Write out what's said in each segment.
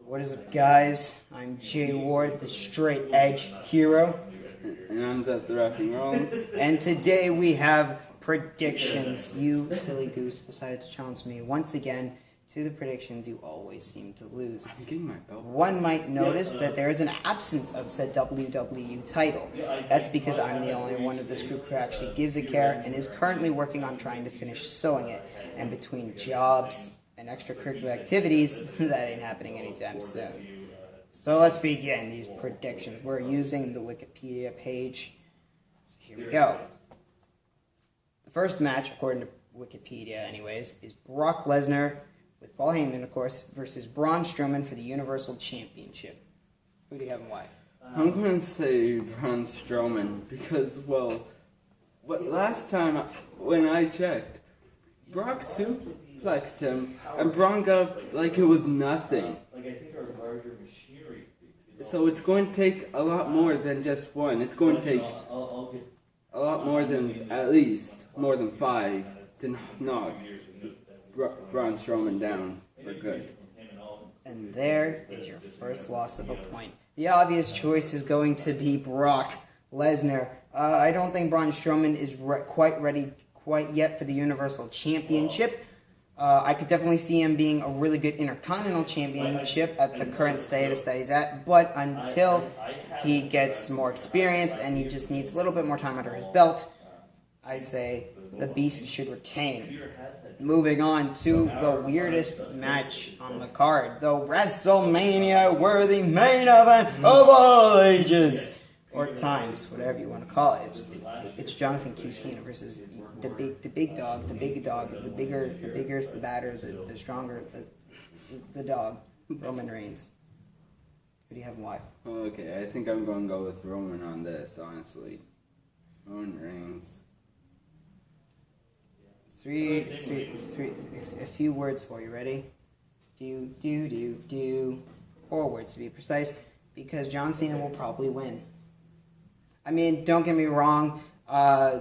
What is up, guys? I'm Jay Ward, the straight edge hero. And I'm Zeth the Rocking Rollins. And today we have predictions. You, silly goose, decided to challenge me once again to the predictions you always seem to lose. I'm getting my belt. One might notice that there is an absence of said WWE title. That's because I'm the only one of this group who actually gives a care and is currently working on trying to finish sewing it. And between jobs and extracurricular activities, that ain't happening anytime soon. So let's begin these predictions. We're using the Wikipedia page. So here we go. The first match, according to Wikipedia anyways, is Brock Lesnar, with Paul Heyman, of course, versus Braun Strowman for the Universal Championship. Who do you have and why? I'm going to say Braun Strowman because, well, last time when I checked, Brock suplexed him and Braun got up like it was nothing. So it's going to take a lot more than just one. It's going to take a lot more than, at least, more than 5 to knock Braun Strowman down for good. And there is your first loss of a point. The obvious choice is going to be Brock Lesnar. I don't think Braun Strowman is quite ready quite yet for the Universal Championship. I could definitely see him being a really good Intercontinental Championship at the current status that he's at, but until he gets more experience and he just needs a little bit more time under his belt, I say the Beast should retain. Moving on to the weirdest match on the card, the WrestleMania-worthy main event of all ages, or times, whatever you want to call it. It's Jonathan Q. Cena versus the big dog, the bigger, the badder, the stronger, the dog, Roman Reigns. Who do you have and why? Okay, I think I'm going to go with Roman on this, honestly. Roman Reigns. A few words for you. Ready? Do. 4 words to be precise, because John Cena will probably win. I mean, don't get me wrong.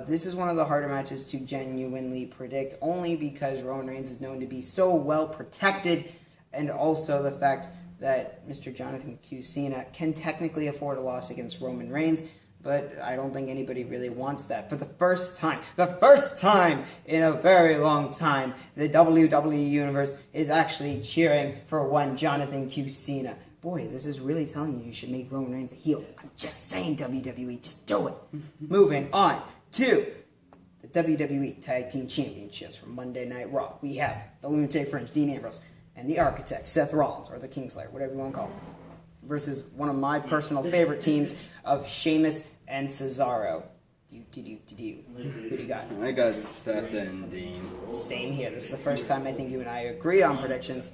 This is one of the harder matches to genuinely predict, only because Roman Reigns is known to be so well protected, and also the fact that Mr. Jonathan Q. Cena can technically afford a loss against Roman Reigns, but I don't think anybody really wants that. For the first time in a very long time, the WWE Universe is actually cheering for one Jonathan Q. Cena. Boy, this is really telling you should make Roman Reigns a heel. I'm just saying, WWE, just do it. Moving on to the WWE Tag Team Championships from Monday Night Raw. We have the Lunatic Fringe, Dean Ambrose, and the Architect, Seth Rollins, or the Kingslayer, whatever you want to call him, versus one of my personal favorite teams of Sheamus and Cesaro. Who do you got? I got Seth and Dean. Same here. This is the first time I think you and I agree on predictions.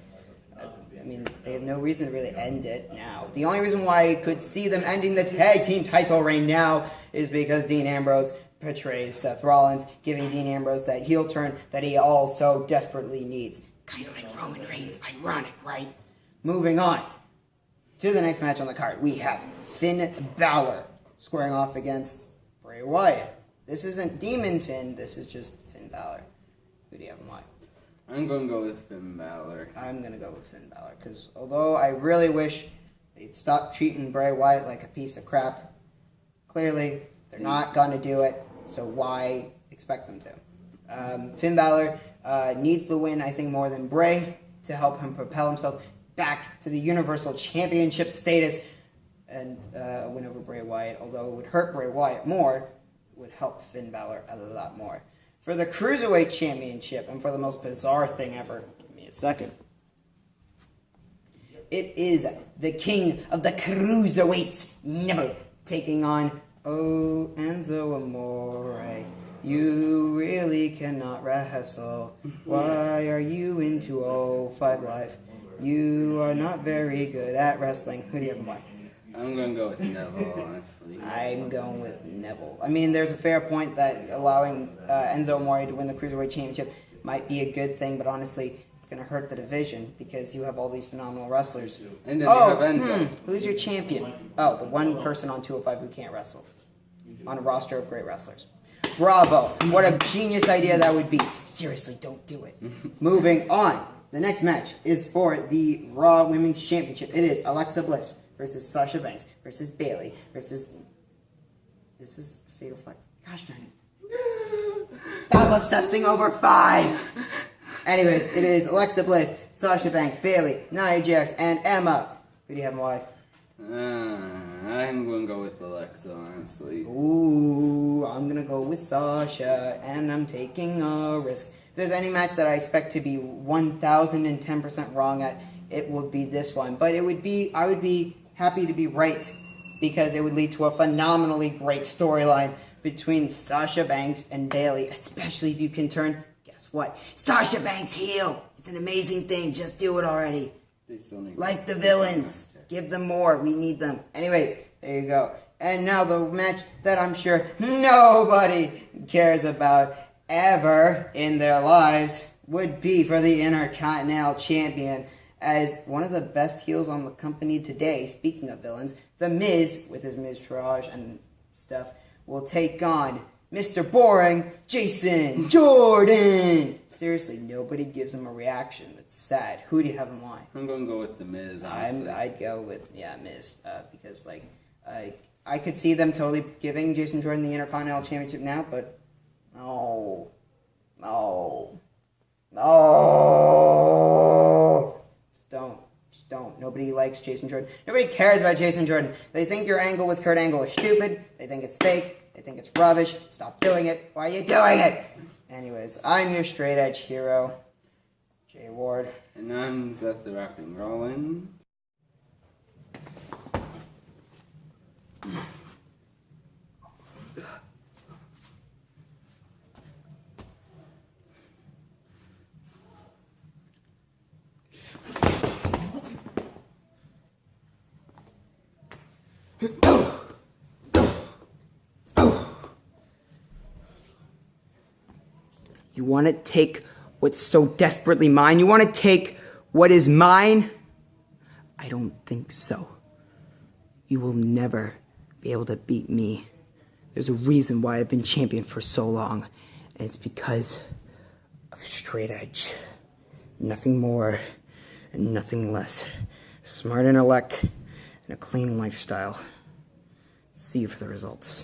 I mean, they have no reason to really end it now. The only reason why I could see them ending the tag team title reign now is because Dean Ambrose portrays Seth Rollins, giving Dean Ambrose that heel turn that he also desperately needs. Kind of like Roman Reigns. Ironic, right? Moving on to the next match on the card. We have Finn Balor squaring off against Bray Wyatt. This isn't Demon Finn. This is just Finn Balor. Who do you have in mind? I'm going to go with Finn Balor. I'm going to go with Finn Balor, because although I really wish they'd stop treating Bray Wyatt like a piece of crap, clearly they're not going to do it, so why expect them to? Finn Balor needs the win, I think, more than Bray to help him propel himself back to the Universal Championship status and win over Bray Wyatt. Although it would hurt Bray Wyatt more, it would help Finn Balor a lot more. For the Cruiserweight Championship, and for the most bizarre thing ever, give me a second. It is the king of the Cruiserweights, Neville, taking on Enzo Amore. You really cannot wrestle. Why are you into 05 Live? You are not very good at wrestling. Who do you have in mind? I'm going to go with Neville, honestly. I'm going with Neville. I mean, there's a fair point that allowing Enzo Amore to win the Cruiserweight Championship might be a good thing, but honestly, it's going to hurt the division because you have all these phenomenal wrestlers. And then you have Enzo. Who's your champion? Oh, the one person on 205 who can't wrestle. On a roster of great wrestlers. Bravo. What a genius idea that would be. Seriously, don't do it. Moving on the next match is for the Raw Women's Championship. It is Alexa Bliss versus Sasha Banks versus Bayley versus... This is Fatal 5. Gosh darn it. Stop obsessing over 5! Anyways, it is Alexa Bliss, Sasha Banks, Bayley, Nia Jax, and Emma. Who do you have and why? I'm gonna go with Alexa, honestly. Ooh, I'm gonna go with Sasha, and I'm taking a risk. If there's any match that I expect to be 1010% wrong at, it would be this one. But I would be happy to be right, because it would lead to a phenomenally great storyline between Sasha Banks and Bayley, especially if you can turn, guess what? Sasha Banks heel! It's an amazing thing, just do it already. They still need Like the villains. Give them more. We need them. Anyways, there you go. And now the match that I'm sure nobody cares about ever in their lives would be for the Intercontinental Champion, as one of the best heels on the company today, speaking of villains, The Miz, with his Miztourage and stuff, will take on Mr. Boring, Jason Jordan. Seriously, nobody gives him a reaction. That's sad. Who do you have in mind? I'm gonna go with The Miz, honestly. I'd go with, Miz, because, like, I could see them totally giving Jason Jordan the Intercontinental Championship now, but no. Just don't. Nobody likes Jason Jordan. Nobody cares about Jason Jordan. They think your angle with Kurt Angle is stupid. They think it's fake. They think it's rubbish. Stop doing it. Why are you doing it? Anyways, I'm your straight edge hero, Jay Ward. And I'm Seth the Rapping Rollins. You want to take what's so desperately mine? You want to take what is mine? I don't think so. You will never be able to beat me. There's a reason why I've been champion for so long, and it's because of straight edge. Nothing more and nothing less. Smart intellect and a clean lifestyle. See you for the results.